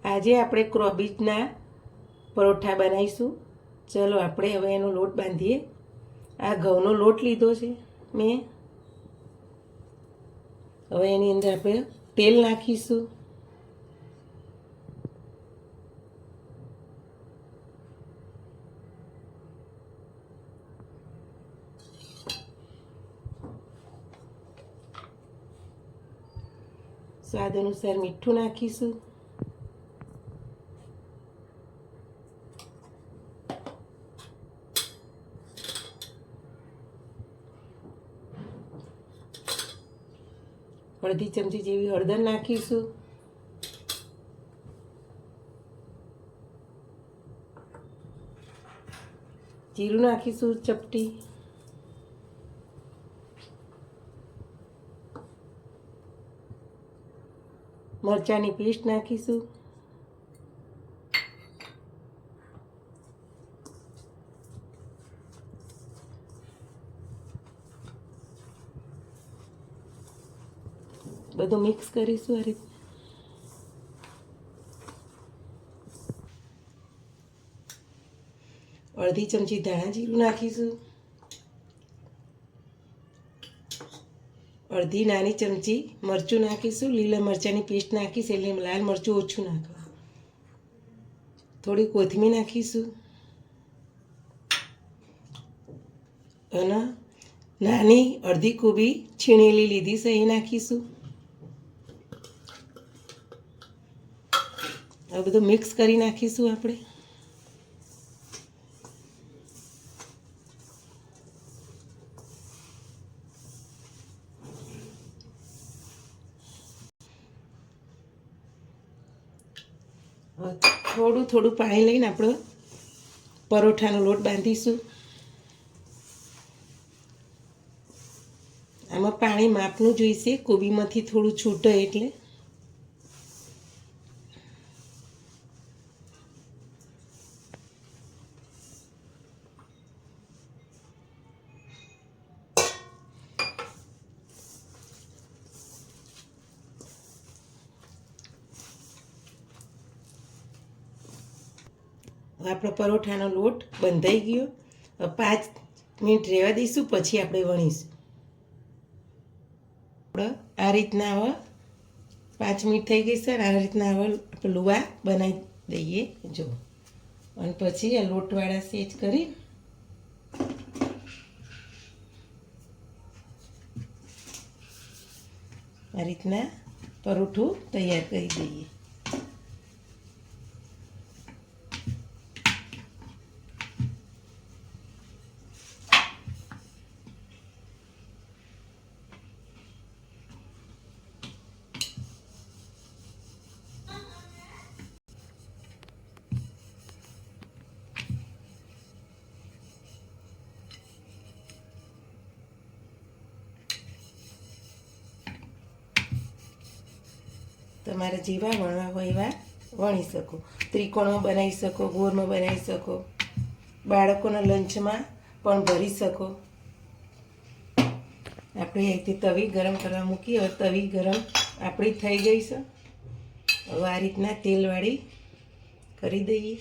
આજે આપણે કોબીજના પરોઠા બનાવીશું. ચલો આપણે હવે એનો લોટ બાંધીએ. આ ઘઉંનો લોટ લીધો છે મેં. હવે એની અંદર આપણે તેલ નાખીશું. સ્વાદ અનુસાર મીઠું નાખીશું. અડધી ચમચી જેવી હળદર નાખીશું. જીરું નાખીશું ચપટી. મરચાંની પેસ્ટ નાખીશું. બધું મિક્સ કરીશું આ રીતે. અડધી ચમચી ધાણા જીરું નાખીશું. અડધી નાની ચમચી મરચું નાખીશું. લીલા મરચાંની પેસ્ટ નાખીશ એટલે લાલ મરચું ઓછું નાખવા. થોડી કોથમીર નાખીશું અને નાની અડધી કોબી છીણેલી લીધી છે એ નાખીશું. હવે બધું મિક્સ કરી નાખીશું આપણે. થોડું થોડું પાણી લઈને આપણે પરોઠાનો લોટ બાંધીશું. આમાં પાણી માપનું જોઈશે, કોબીમાંથી થોડું છૂટે એટલે. આપણો પરોઠાનો લોટ બંધાઈ ગયો. 5 મિનિટ રહેવા દઈશું, પછી આપણે વણીશું. આ રીતના હવે 5 મિનિટ થઈ ગઈ છે. આ રીતના હવે આપણે લુવા બનાવી દઈએ જો. અને પછી આ લોટવાળા સેજ કરી આ રીતના પરોઠું તૈયાર કરી દઈએ. તમારે જેવા વણવા હોય એવા વણી શકો. ત્રિકોણમાં બનાવી શકો, ગોળમાં બનાવી શકો, બાળકોના લંચમાં પણ ભરી શકો. આપણે અહીંથી તવી ગરમ કરવા મૂકી. હવે તવી ગરમ આપણી થઈ ગઈ છે. હવે આ રીતના તેલવાળી કરી દઈએ.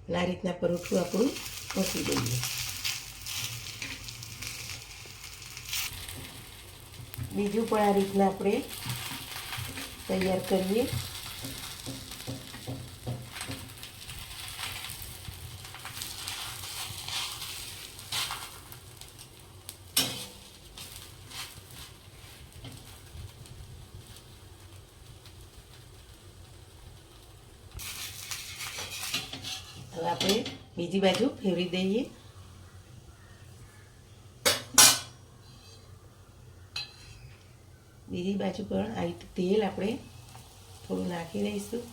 અને આ રીતના પરોઠું આપણું મૂકી દઈએ. બીજું પણ આ રીતના આપણે તૈયાર કરીએ. હવે આપણે બીજી બાજુ ફેરવી દઈએ. બીજી બાજુ પણ આ રીતે તેલ આપણે થોડું નાખી દઈશું.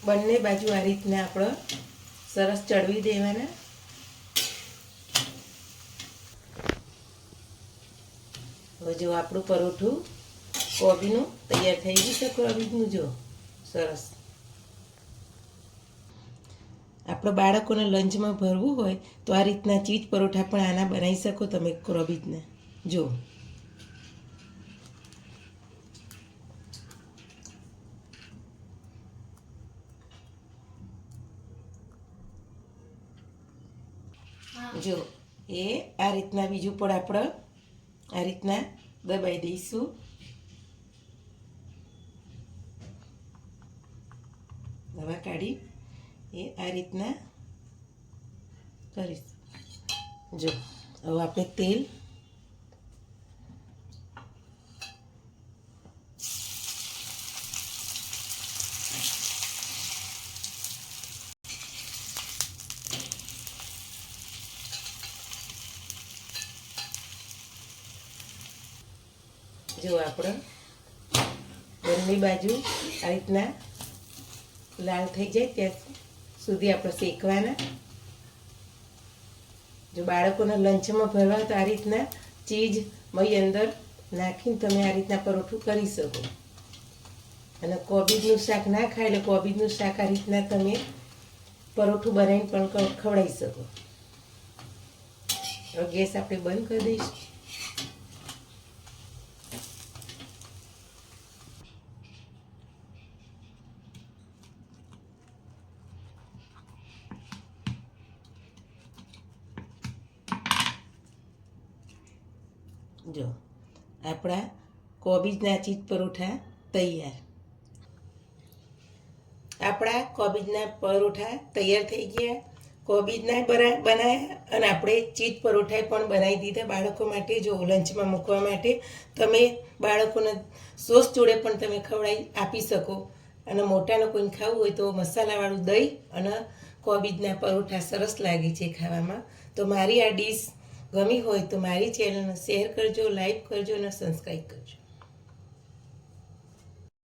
બંને બાજુ આ રીતના આપણે સરસ ચડવી દેવાના. હવે જો આપણું પરોઠું કોબીનું તૈયાર થઈ ગયું છે. કોબીનું જો સરસ. આપણે બાળકોને લંચમાં ભરવું હોય તો આ રીતના ચીઝ પરોઠા પણ આના બનાવી શકો તમે કોબીજના. જો જો એ આ રીતના બીજું પણ આપણે આ રીતના દબાઈ દઈશું. દવા કાઢી એ આ રીતના કરીશ. જો હવે આપણે તેલ જો આપણે બંને બાજુ આ રીતના લાલ થઈ જાય ત્યાં સુધી આપણે શેકવાના. જો બાળકોને લંચમાં ભરવા તો આ રીતના ચીઝ મય અંદર નાખીને તમે આ રીતના પરોઠું કરી શકો. અને કોબીજનું શાક ના ખાય એટલે કોબીજનું શાક આ રીતના તમે પરોઠું બનાવીને પણ ખવડાવી શકો. હવે ગેસ આપણે બંધ કરી દઈશું. જો આપણા કોબીજના ચીઝ પરોઠા તૈયાર. આપણા કોબીજના પરોઠા તૈયાર થઈ ગયા. કોબીજના બનાવ્યા અને આપણે ચીઝ પરોઠા પણ બનાવી દીધા બાળકો માટે. જો લંચમાં મૂકવા માટે તમે બાળકોને સોસ જોડે પણ તમે ખવડાવી આપી શકો. અને મોટાને કોઈને ખાવું હોય તો મસાલાવાળું દહીં અને કોબીજના પરોઠા સરસ લાગે છે ખાવામાં. તો મારી આ ડીશ ગમી હોય તો મારી ચેનલને શેર કરજો, લાઈક કરજો અને સબસ્ક્રાઈબ કરજો.